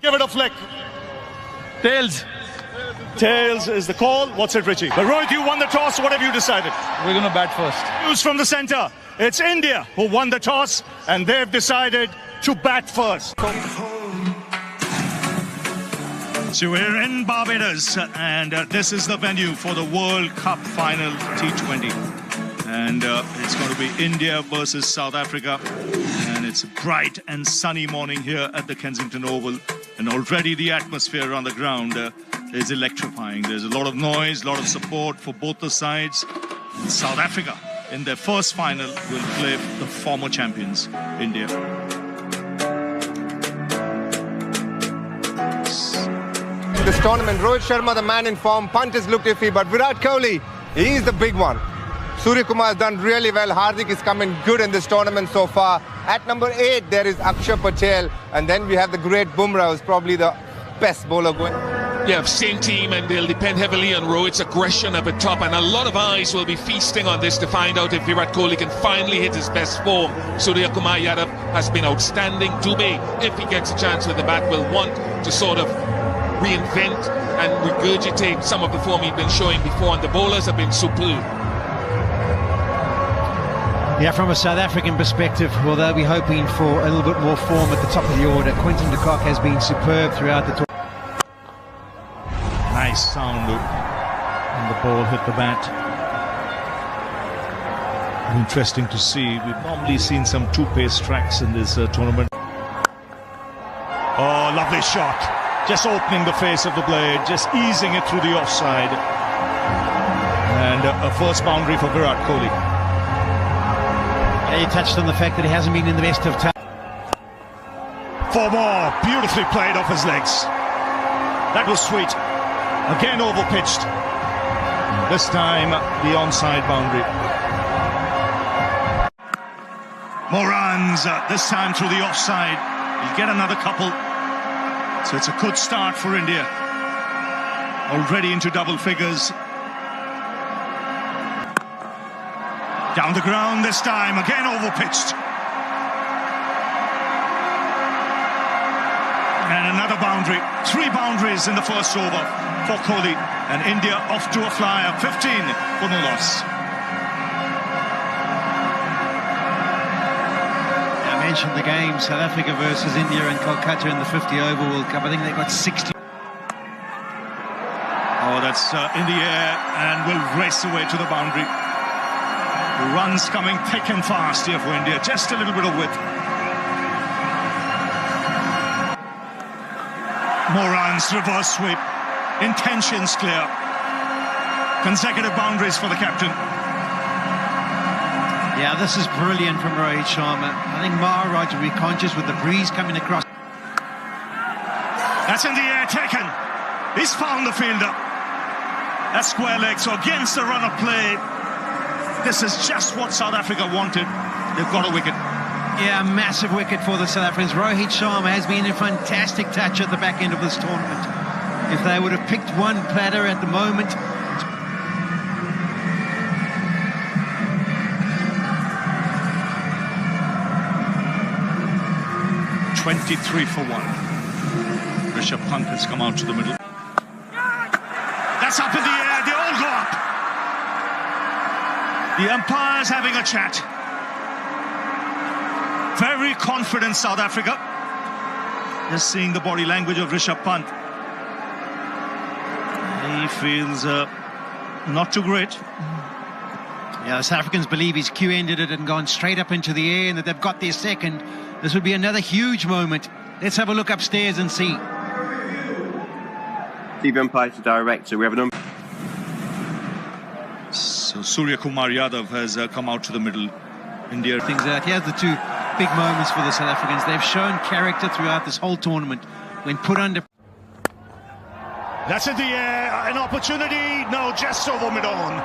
Give it a flick. Tails. Tails is the call. What's it, Richie? But Rohit, you won the toss. What have you decided? We're going to bat first. News from the centre. It's India who won the toss, and they've decided to bat first. So we're in Barbados, and this is the venue for the World Cup final T20. And it's going to be India versus South Africa. And it's a bright and sunny morning here at the Kensington Oval. And already the atmosphere on the ground is electrifying. There's a lot of noise, a lot of support for both the sides. And South Africa, in their first final, will play the former champions, India. In this tournament, Rohit Sharma, the man in form, Pant has looked iffy, but Virat Kohli, he's the big one. Surya Kumar has done really well. Hardik is coming good in this tournament so far. At number 8, there is Akshar Patel. And then we have the great Bumrah, who's probably the best bowler going. Yeah, same team, and they'll depend heavily on Rohit's aggression up at top. And a lot of eyes will be feasting on this to find out if Virat Kohli can finally hit his best form. Surya Kumar Yadav has been outstanding. Dubey, if he gets a chance with the bat, will want to sort of reinvent and regurgitate some of the form he's been showing before. And the bowlers have been superb. Yeah, from a South African perspective, well, they'll be hoping for a little bit more form at the top of the order. Quinton de Kock has been superb throughout the tournament. Nice sound, and the ball hit the bat. Interesting to see. We've normally seen some two-pace tracks in this tournament. Oh, lovely shot. Just opening the face of the blade, just easing it through the offside. And a first boundary for Virat Kohli. Yeah, you touched on the fact that he hasn't been in the best of times. 4 more, beautifully played off his legs. That was sweet. Again overpitched. This time the onside boundary. More runs, this time through the offside. He'll get another couple. So it's a good start for India. Already into double figures. Down the ground this time, again overpitched. And another boundary. 3 boundaries in the first over for Kohli. And India off to a flyer, 15 for no loss. I mentioned the game, South Africa versus India in Kolkata in the 50 over World Cup. I think they got 60. Oh, that's in the air and will race away to the boundary. Runs coming thick and fast here for India. Just a little bit of width. More runs, reverse sweep. Intentions clear. Consecutive boundaries for the captain. Yeah, this is brilliant from Rohit Sharma. I think Maharaj will be conscious with the breeze coming across. That's in the air, taken. He's found the fielder. That's square leg, so against the run of play. This is just what South Africa wanted. They've got a wicket. Yeah, massive wicket for the South Africans. Rohit Sharma has been a fantastic touch at the back end of this tournament. If they would have picked one platter at the moment. 23 for 1. Rishabh Pant has come out to the middle. That's up in the air. They all go up. The umpire's having a chat. Very confident South Africa. Just seeing the body language of Rishabh Pant. He feels not too great. Yeah, the South Africans believe he's Q-ended it and gone straight up into the air and that they've got their second. This would be another huge moment. Let's have a look upstairs and see. TV umpire to director. We have an umpire. So Surya Kumar Yadav has come out to the middle. India. Things out. Here's the 2 big moments for the South Africans. They've shown character throughout this whole tournament. When put under... That's in the air. An opportunity. No, just over mid-on.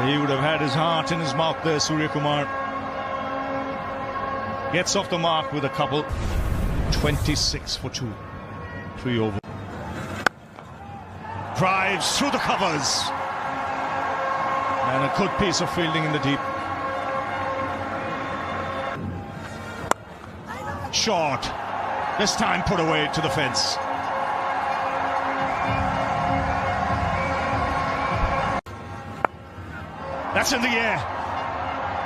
He would have had his heart in his mouth there, Surya Kumar. Gets off the mark with a couple. 26 for 2. 3 over. Drives through the covers. And a good piece of fielding in the deep. Short. This time put away to the fence. That's in the air.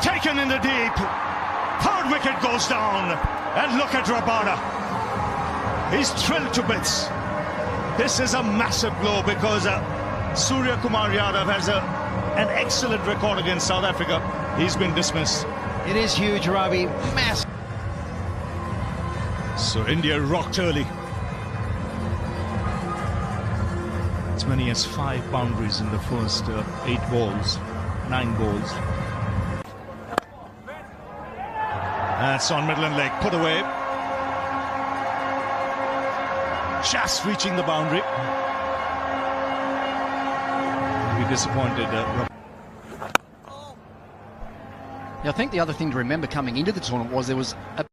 Taken in the deep. Third wicket goes down. And look at Rabada. He's thrilled to bits. This is a massive blow because Surya Kumar Yadav has an excellent record against South Africa. He's been dismissed. It is huge, Ravi. Massive. So India rocked early. As many as 5 boundaries in the first 9 balls. That's on middle and leg, put away. Just reaching the boundary. Be disappointed. I think the other thing to remember coming into the tournament was there was a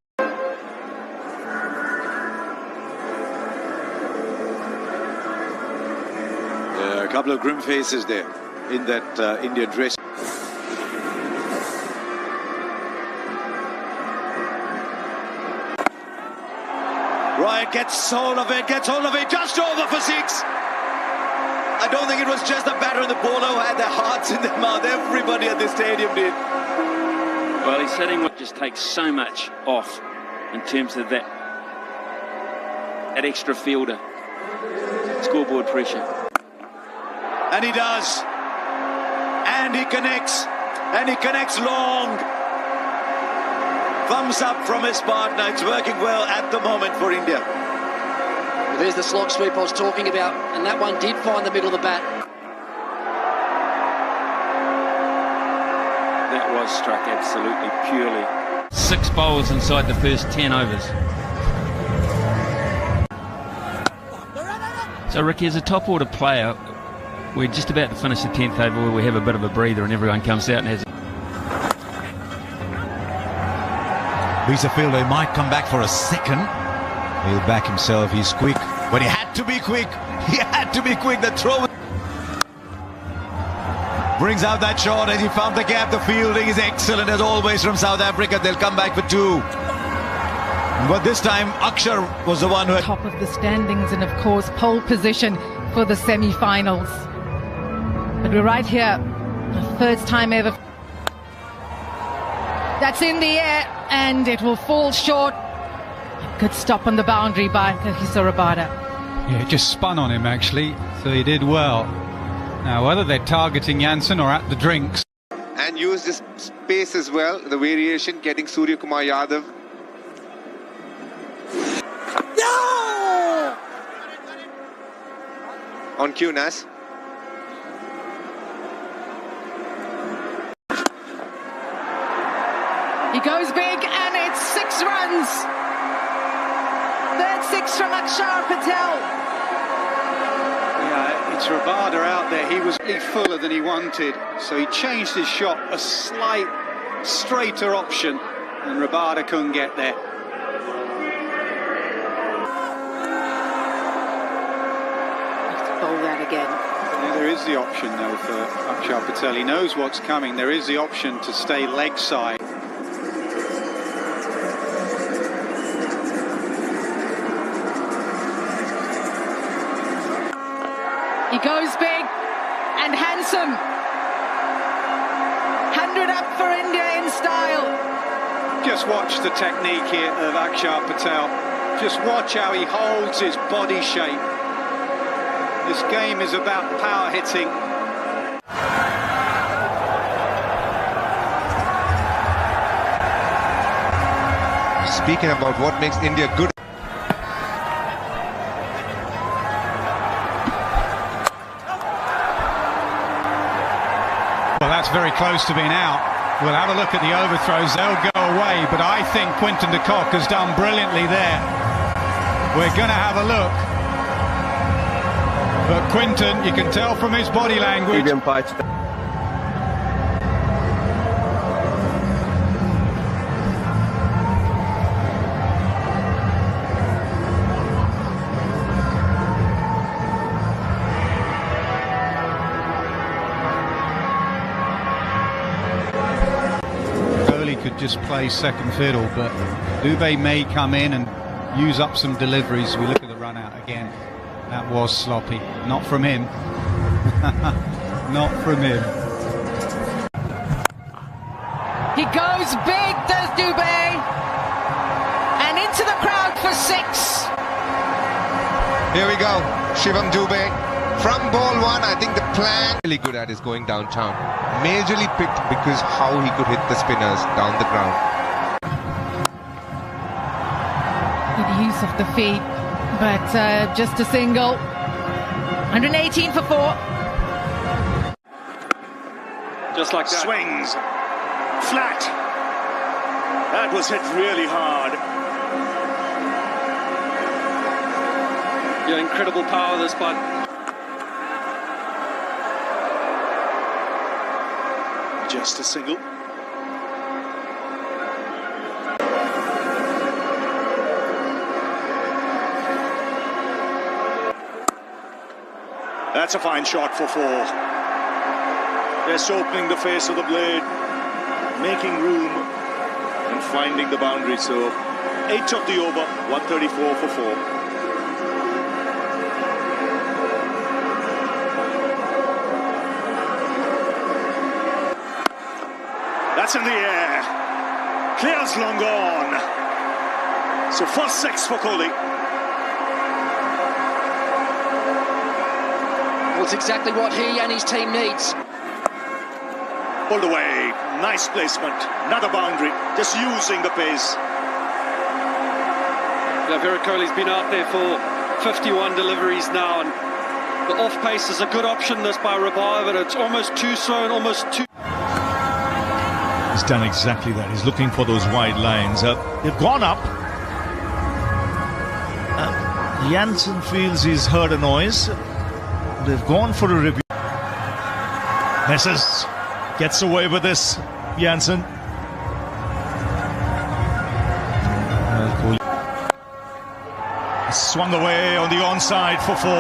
couple of grim faces there in that Indian dress. Ryan gets hold of it, just over for 6. I don't think it was just the batter and the bowler who had their hearts in their mouth. Everybody at the stadium did. Well, he's hitting what just takes so much off in terms of that extra fielder. Scoreboard pressure. And he does. And he connects. And he connects long. Thumbs up from his partner. It's working well at the moment for India. Well, there's the slog sweep I was talking about, and that one did find the middle of the bat. That was struck absolutely purely. 6 bowls inside the first 10 overs. So Ricky, as a top order player, we're just about to finish the 10th over where we have a bit of a breather and everyone comes out and has Beeserfielder might come back for a second. He'll back himself. He's quick. But he had to be quick. He had to be quick. The throw brings out that shot and he found the gap. The fielding is excellent as always from South Africa. They'll come back for 2. But this time Akshar was the one who had top of the standings and of course pole position for the semi-finals. But we're right here, the first time ever. That's in the air and it will fall short. A good stop on the boundary by Kagiso Rabada. Yeah, it just spun on him actually, so he did well. Now, whether they're targeting Jansen or at the drinks. And use this space as well, the variation, getting Surya Kumar Yadav. No! On cue, Nas. He goes big and it's 6 runs. Third 6 from Akshar Patel. Yeah, it's Rabada out there. He was fuller than he wanted, so he changed his shot, a slight straighter option, and Rabada couldn't get there. Let's bowl that again. Yeah, there is the option though for Akshar Patel. He knows what's coming. There is the option to stay leg side. He goes big and handsome. 100 up for India in style. Just watch the technique here of Akshar Patel. Just watch how he holds his body shape. This game is about power hitting. Speaking about what makes India good. Well, that's very close to being out. We'll have a look at the overthrows. They'll go away, but I think Quinton de Kock has done brilliantly there. We're going to have a look. But Quinton, you can tell from his body language. Could just play second fiddle, but Dubé may come in and use up some deliveries. We look at the run out again. That was sloppy. Not from him. Not from him. He goes big, does Dubé. And into the crowd for 6. Here we go, Shivam Dubé. From ball 1, I think the plan really good at is going downtown. Majorly picked because how he could hit the spinners down the ground. Good use of the feet, but just a single. 118 for 4. Just like that. Swings. Flat. That was hit really hard. Yeah, incredible power this bud. Just a single. That's a fine shot for 4. Just opening the face of the blade, making room and finding the boundary. So 8 of the over, 134 for 4. That's in the air. Clears long gone. So first 6 for Kohli. Well, it's exactly what he and his team needs. Pulled away. Nice placement. Another boundary. Just using the pace. Yeah, Virat Kohli's been out there for 51 deliveries now, and the off pace is a good option. This by Rabah, but it's almost too slow and almost too. He's done exactly that. He's looking for those wide lines. They've gone up. Jansen feels he's heard a noise. They've gone for a review. Messes gets away with this. Jansen. Swung away on the onside for 4.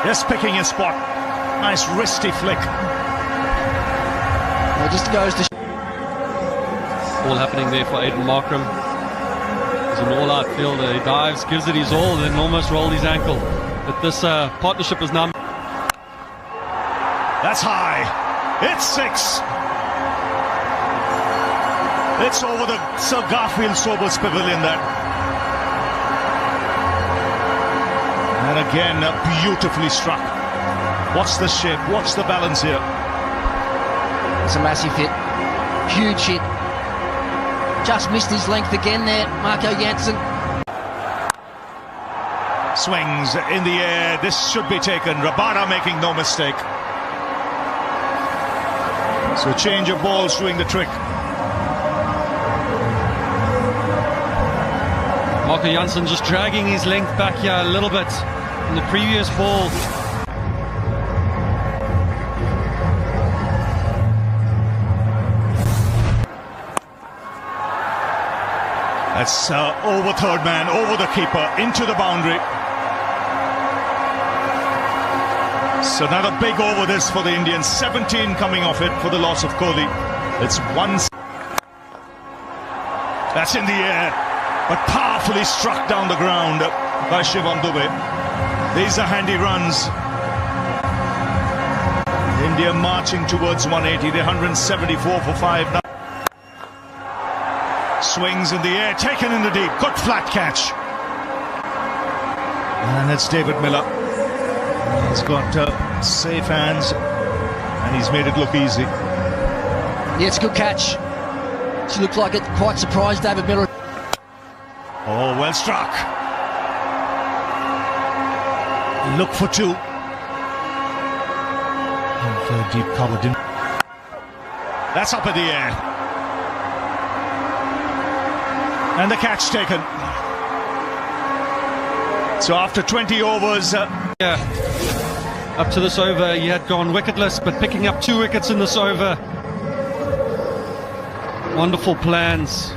Just picking his spot. Nice wristy flick. Well, just goes to... All happening there for Aiden Markram. He's an all-out fielder. He dives, gives it his all, and then almost rolled his ankle. But this partnership is now... That's high. It's 6. It's over the Sir Garfield Sobers Pavilion there. And again, beautifully struck. Watch the shape, watch the balance here. It's a massive hit. Huge hit. Just missed his length again there, Marco Jansen. Swings in the air. This should be taken. Rabada making no mistake. So change of balls doing the trick. Marco Jansen just dragging his length back here a little bit in the previous ball. That's over third man, over the keeper, into the boundary. So another big over this for the Indians. 17 coming off it for the loss of Kohli. It's 1. That's in the air, but powerfully struck down the ground by Shivam Dubé. These are handy runs. India marching towards 180. They're 174 for 5 now. Swings in the air, taken in the deep. Good flat catch. And that's David Miller. He's got safe hands, and he's made it look easy. Yeah, it's a good catch. She looked like it. Quite surprised, David Miller. Oh, well struck. Look for 2. And deep cover didn't. That's up in the air. And the catch taken. So after 20 overs... Up to this over, he had gone wicketless, but picking up 2 wickets in this over. Wonderful plans.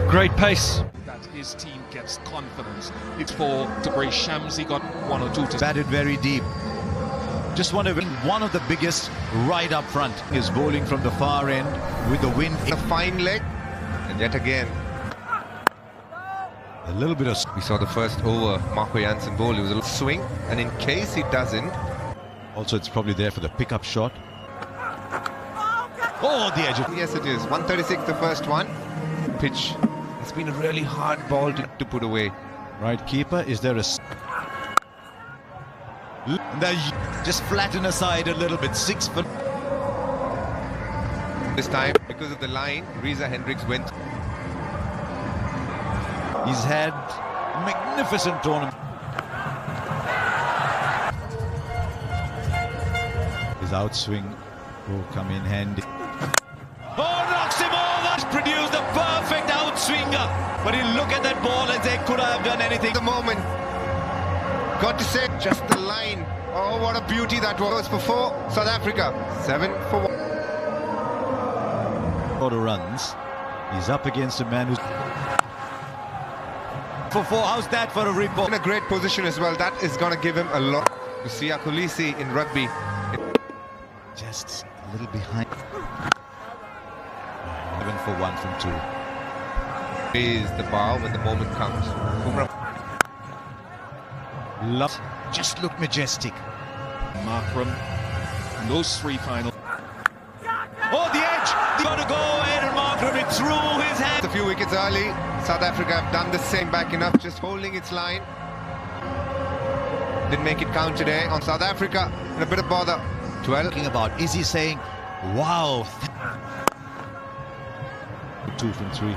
Great pace. That his team gets confidence. It's for Tabraiz Shams. He got 1 or 2 to... Batted very deep. Just one of the biggest right up front. Is bowling from the far end with the wind. A fine leg, and yet again. A little bit of... We saw the first over, Marco Jansen bowl. It was a little swing, and in case he doesn't... Also, it's probably there for the pickup shot. Oh, the edge of... Yes, it is. 136, the first one. Pitch. It's been a really hard ball to put away. Right keeper, is there a... Just flatten aside a little bit, 6 foot. This time, because of the line, Reza Hendricks went. He's had a magnificent tournament. His outswing will come in handy. Oh, knocks him over! He's produced the perfect outswinger. But he'll look at that ball and say, could I have done anything? The moment. Got to say, just the line. Oh, what a beauty that was for 4. South Africa, 7 for 1. Order runs. He's up against a man who's... For 4, how's that for a report? In a great position as well. That is going to give him a lot. To see Kolisi in rugby. Just a little behind. 7 for 1 from 2. Is the bar when the moment comes. Love. Just look majestic. Markram. And those 3 final. Oh, the edge! Got to go ahead and Markram it through his hand. A few wickets early. South Africa have done the same back enough, just holding its line. Didn't make it count today on South Africa. And a bit of bother. 12. Talking about, is he saying, wow? 2 from 3.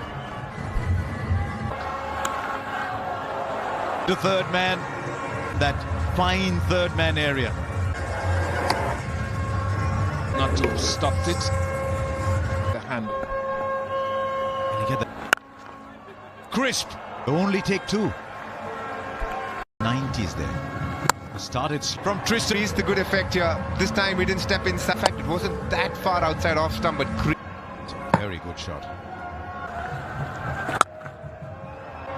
The third man, that fine third man area. Not to have stopped it. The hand. And you get the crisp. Only take 2. 90s there. Started from Tristan. He's the good effect here. This time he didn't step inside. In fact, it wasn't that far outside off stump, but very good shot.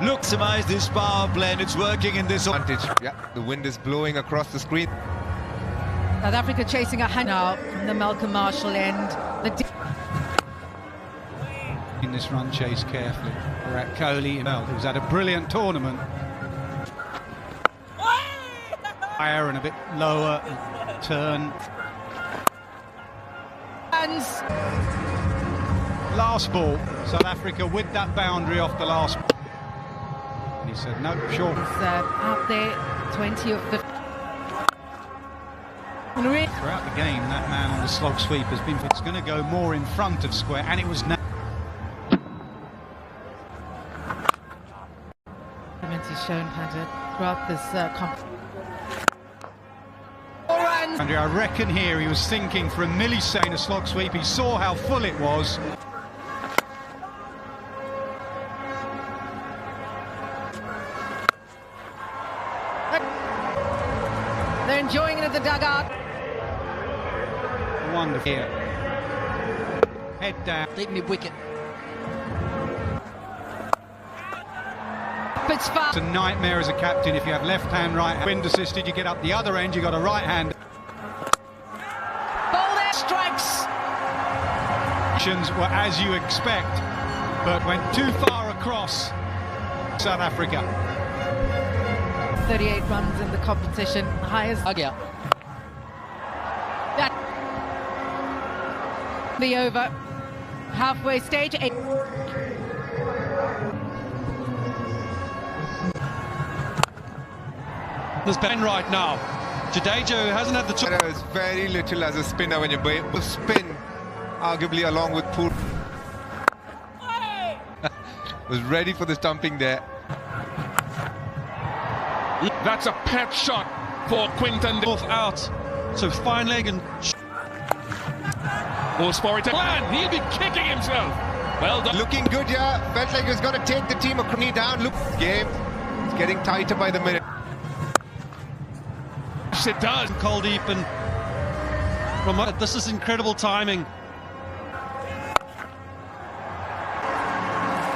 Look, maximize this power play, and it's working in this advantage. Yeah, the wind is blowing across the screen. South Africa chasing a hand now from the Malcolm Marshall end. In this run chase carefully. Virat Kohli, who's had a brilliant tournament. Higher and a bit lower turn. Hands. Last ball, South Africa with that boundary off the last. And he said, no, sure. He's out there, 20 of the. Throughout the game, that man on the slog sweep has been. It's going to go more in front of square, and it was now. He's shown throughout this competition. Andrew, I reckon here he was thinking for a millisecond a slog sweep. He saw how full it was. They're enjoying it at the dugout. Wonderful here. Head down. Deep mid wicket. It's a nightmare as a captain if you have left hand, right hand. Wind assisted, you get up the other end, you got a right hand. Ball there, strikes. Actions were as you expect, but went too far across South Africa. 38 runs in the competition, the highest. Again. That the over halfway stage. There's Ben right now. Jadeja hasn't had the chance. There is very little as a spinner when you spin, arguably along with Poole. Was ready for the stumping there. That's a pet shot for Quinton. Both out. So fine leg and goes for it to plan. He'll be kicking himself. Well done. Looking good here. Felt like he was going to take the team a knee down. Look, game. It's getting tighter by the minute. It does. Kuldeep and from this is incredible timing.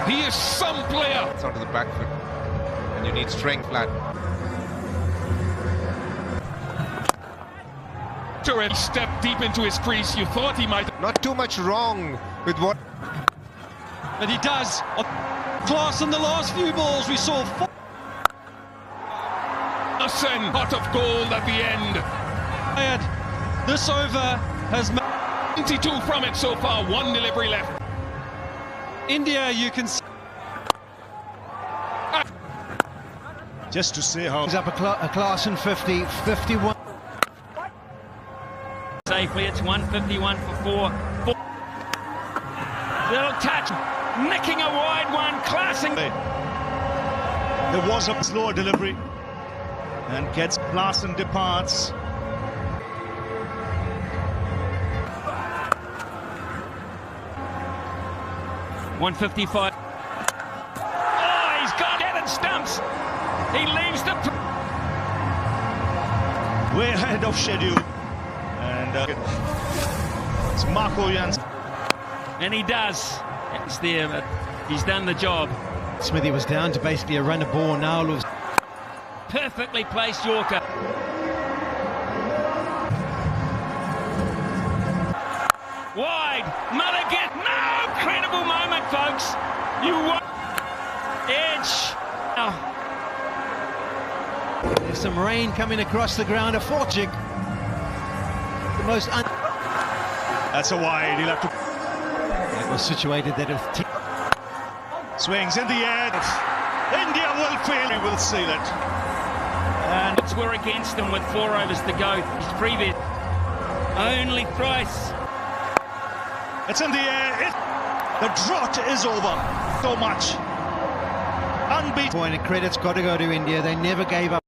He is some player. It's onto the back foot, and you need strength, lad. He stepped deep into his crease. You thought he might. Not too much wrong with what. But he does. Class in the last few balls. We saw Hassan, pot of gold at the end. This over has 22 from it so far, one delivery left. India, you can see. Just to see how... He's up a class in 50, 51. Safely, it's 151 for 4. Little touch, nicking a wide one, classing. There was a slower delivery and gets Larson departs. $155. Oh, he's got headed stumps. He leaves the... Way ahead of schedule. And it's Marco Jansen. And he does. It's there, but he's done the job. Smithy was down to basically a run of ball. Now looks perfectly placed Yorker. Wide. Mulligan. No! Incredible moment, folks. You want edge. Oh. There's some rain coming across the ground. A Forchik. The most That's a wide. He'll have to... It was situated that if swings in the air. India will fail. We will see that. And it's we're against them with 4 overs to go. His previous only thrice. It's in the air. The drought is over. So much. Unbeaten. point, and credit's got to go to India. They never gave up.